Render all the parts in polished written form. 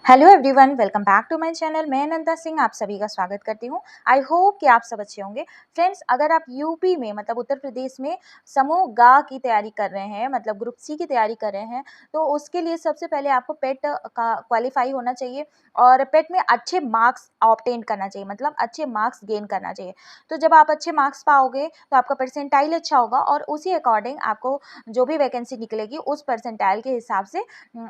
Hello everyone, welcome back to my channel. मैं नंदा सिंह आप सभी का स्वागत करती हूँ। आई होप कि आप सब अच्छे होंगे। फ्रेंड्स, अगर आप यूपी में मतलब उत्तर प्रदेश में समूह गा की तैयारी कर रहे हैं, मतलब ग्रुप सी की तैयारी कर रहे हैं, तो उसके लिए सबसे पहले आपको पेट का क्वालिफाई होना चाहिए और पेट में अच्छे मार्क्स ऑब्टेन करना चाहिए, मतलब अच्छे मार्क्स गेन करना चाहिए। तो जब आप अच्छे मार्क्स पाओगे तो आपका परसेंटाइल अच्छा होगा और उसी अकॉर्डिंग आपको जो भी वैकेंसी निकलेगी उस परसेंटाइल के हिसाब से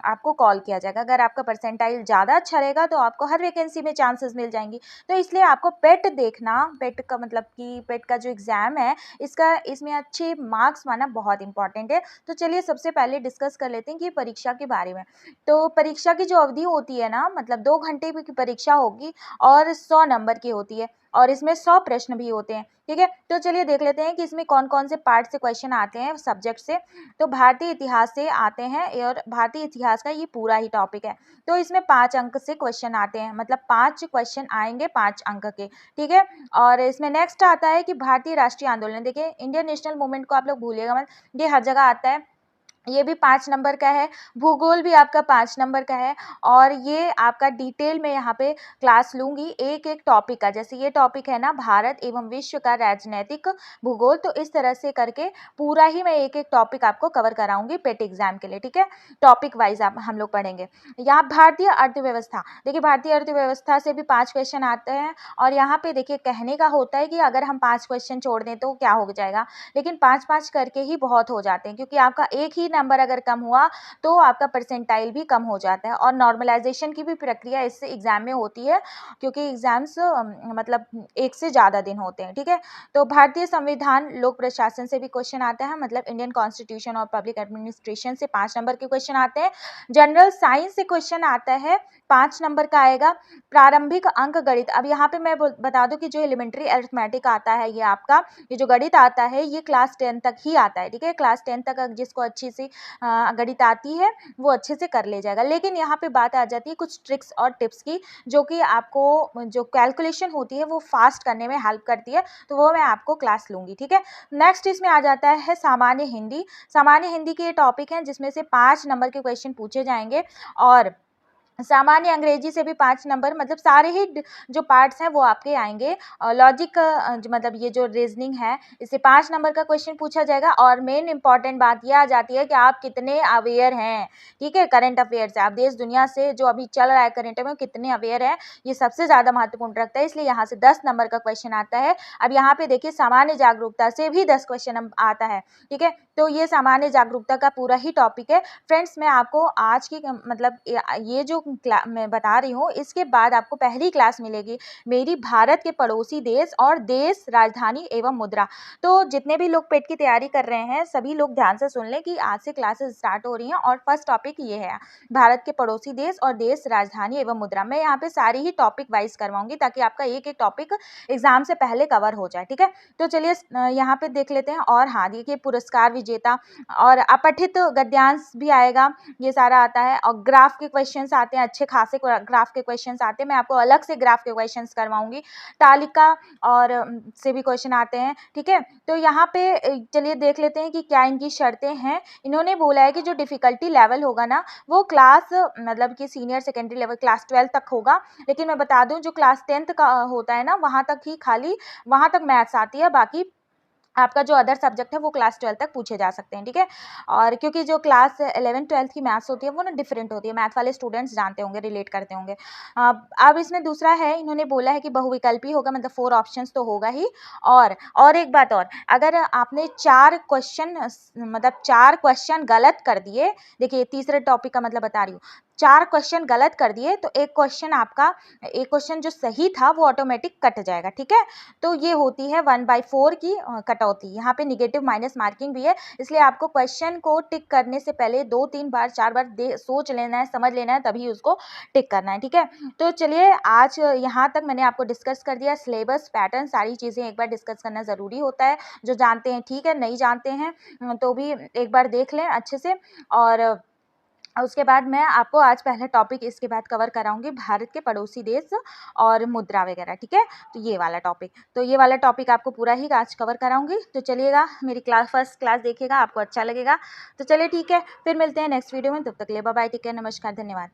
आपको कॉल किया जाएगा। अगर आपका परसेंटाइल ज़्यादा अच्छा रहेगा तो आपको हर वैकेंसी में चांसेस मिल जाएंगी। तो इसलिए आपको पेट देखना, पेट का मतलब कि पेट का जो एग्ज़ाम है इसमें अच्छे मार्क्स पाना बहुत इंपॉर्टेंट है। तो चलिए सबसे पहले डिस्कस कर लेते हैं कि परीक्षा के बारे में। तो परीक्षा की जो अवधि होती है ना, मतलब 2 घंटे की परीक्षा होगी और 100 नंबर की होती है और इसमें 100 प्रश्न भी होते हैं। ठीक है, तो चलिए देख लेते हैं कि इसमें कौन कौन से पार्ट से क्वेश्चन आते हैं सब्जेक्ट से। तो भारतीय इतिहास से आते हैं और भारतीय इतिहास का ये पूरा ही टॉपिक है। तो इसमें 5 अंक से क्वेश्चन आते हैं, मतलब 5 क्वेश्चन आएंगे 5 अंक के। ठीक है, और इसमें नेक्स्ट आता है कि भारतीय राष्ट्रीय आंदोलन। देखिए, इंडियन नेशनल मूवमेंट को आप लोग भूलिएगा मत, ये हर जगह आता है। ये भी 5 नंबर का है। भूगोल भी आपका 5 नंबर का है और ये आपका डिटेल में यहाँ पे क्लास लूँगी एक-एक टॉपिक का। जैसे ये टॉपिक है ना, भारत एवं विश्व का राजनैतिक भूगोल, तो इस तरह से करके पूरा ही मैं एक-एक टॉपिक आपको कवर कराऊँगी पेट एग्जाम के लिए। ठीक है, टॉपिक वाइज आप हम लोग पढ़ेंगे। यहाँ भारतीय अर्थव्यवस्था, देखिए भारतीय अर्थव्यवस्था से भी 5 क्वेश्चन आते हैं और यहाँ पे देखिए कहने का होता है कि अगर हम 5 क्वेश्चन छोड़ दें तो क्या हो जाएगा, लेकिन 5-5 करके ही बहुत हो जाते हैं, क्योंकि आपका एक ही नंबर अगर कम हुआ तो आपका परसेंटाइल भी कम हो जाता है। और नॉर्मलाइजेशन की भी प्रक्रिया इससे एग्जाम में होती है, क्योंकि एग्जाम्स मतलब एक से ज़्यादा दिन होते हैं। ठीक है, तो भारतीय संविधान लोक प्रशासन से भी क्वेश्चन आता है, मतलब इंडियन कॉन्स्टिट्यूशन और पब्लिक एडमिनिस्ट्रेशन से 5 नंबर के क्वेश्चन आते हैं। जनरल साइंस से क्वेश्चन आता है, 5 नंबर का आएगा। प्रारंभिक अंक गणित, अब यहाँ पे मैं बता दूं कि जो एलिमेंट्री अरिथमेटिक आता है, ये आपका ये जो गणित आता है ये क्लास 10 तक ही आता है। ठीक है, क्लास 10 तक जिसको अच्छी सी गणित आती है वो अच्छे से कर ले जाएगा। लेकिन यहाँ पे बात आ जाती है कुछ ट्रिक्स और टिप्स की, जो कि आपको जो कैलकुलेशन होती है वो फास्ट करने में हेल्प करती है, तो वो मैं आपको क्लास लूंगी। ठीक है, नेक्स्ट इसमें आ जाता है सामान्य हिंदी। सामान्य हिंदी के टॉपिक हैं जिसमें से 5 नंबर के क्वेश्चन पूछे जाएंगे और सामान्य अंग्रेजी से भी 5 नंबर, मतलब सारे ही जो पार्ट्स हैं वो आपके आएंगे। लॉजिक मतलब ये जो रीजनिंग है इससे 5 नंबर का क्वेश्चन पूछा जाएगा और मेन इंपॉर्टेंट बात यह आ जाती है कि आप कितने अवेयर हैं। ठीक है, करंट अफेयर से, आप देश दुनिया से जो अभी चल रहा है करंट में कितने अवेयर हैं, ये सबसे ज़्यादा महत्वपूर्ण रखता है, इसलिए यहाँ से 10 नंबर का क्वेश्चन आता है। अब यहाँ पे देखिए सामान्य जागरूकता से भी 10 क्वेश्चन आता है। ठीक है, तो ये सामान्य जागरूकता का पूरा ही टॉपिक है। फ्रेंड्स, मैं आपको आज की मतलब ये जो मैं बता रही हूँ, इसके बाद आपको पहली क्लास मिलेगी मेरी भारत के पड़ोसी देश और देश, राजधानी एवं मुद्रा। तो जितने भी लोग पेट की तैयारी कर रहे हैं सभी लोग ध्यान से सुन लें कि आज से क्लासेस स्टार्ट हो रही हैं और फर्स्ट टॉपिक ये है भारत के पड़ोसी देश और देश, राजधानी एवं मुद्रा। मैं यहाँ पे सारी ही टॉपिक वाइज करवाऊंगी ताकि आपका एक एक टॉपिक एग्जाम से पहले कवर हो जाए। ठीक है, तो चलिए यहाँ पे देख लेते हैं। और हाँ, देखिए पुरस्कार विजेता और अपठित गद्यांश भी आएगा, ये सारा आता है। और ग्राफ के क्वेश्चंस आते हैं, अच्छे खासे ग्राफ के क्वेश्चंस आते हैं, मैं आपको अलग से ग्राफ के क्वेश्चंस करवाऊंगी। तालिका और से भी क्वेश्चन आते हैं। ठीक है, तो यहाँ पे चलिए देख लेते हैं कि क्या इनकी शर्तें हैं। इन्होंने बोला है कि जो डिफिकल्टी लेवल होगा ना वो क्लास मतलब कि सीनियर सेकेंडरी लेवल क्लास 12 तक होगा, लेकिन मैं बता दूं जो क्लास 10 का होता है ना वहाँ तक ही, खाली वहाँ तक मैथ्स आती है, बाकी आपका जो अदर सब्जेक्ट है वो क्लास 12 तक पूछे जा सकते हैं। ठीक है, और क्योंकि जो क्लास 11-12 की मैथ्स होती है वो ना डिफरेंट होती है, मैथ वाले स्टूडेंट्स जानते होंगे, रिलेट करते होंगे। अब इसमें दूसरा है, इन्होंने बोला है कि बहुविकल्पी होगा, मतलब 4 ऑप्शंस तो होगा ही। और एक बात और, अगर आपने 4 क्वेश्चन मतलब 4 क्वेश्चन गलत कर दिए, देखिए तीसरे टॉपिक का मतलब बता रही हूँ, 4 क्वेश्चन गलत कर दिए तो एक क्वेश्चन जो सही था वो ऑटोमेटिक कट जाएगा। ठीक है, तो ये होती है 1/4 की कटौती। यहाँ पे निगेटिव माइनस मार्किंग भी है, इसलिए आपको क्वेश्चन को टिक करने से पहले 2-3 बार 4 बार सोच लेना है, समझ लेना है, तभी उसको टिक करना है। ठीक है, तो चलिए आज यहाँ तक मैंने आपको डिस्कस कर दिया। सिलेबस, पैटर्न, सारी चीज़ें एक बार डिस्कस करना ज़रूरी होता है। जो जानते हैं ठीक है, नहीं जानते हैं तो भी एक बार देख लें अच्छे से। और उसके बाद मैं आपको आज पहला टॉपिक इसके बाद कवर कराऊंगी भारत के पड़ोसी देश और मुद्रा वगैरह। ठीक है, तो ये वाला टॉपिक आपको पूरा ही आज कवर कराऊंगी। तो चलिएगा, मेरी फर्स्ट क्लास देखिएगा, आपको अच्छा लगेगा। तो चलिए ठीक है, फिर मिलते हैं नेक्स्ट वीडियो में, तब तक के लिए बाय बाय, टेक केयर, नमस्कार, धन्यवाद।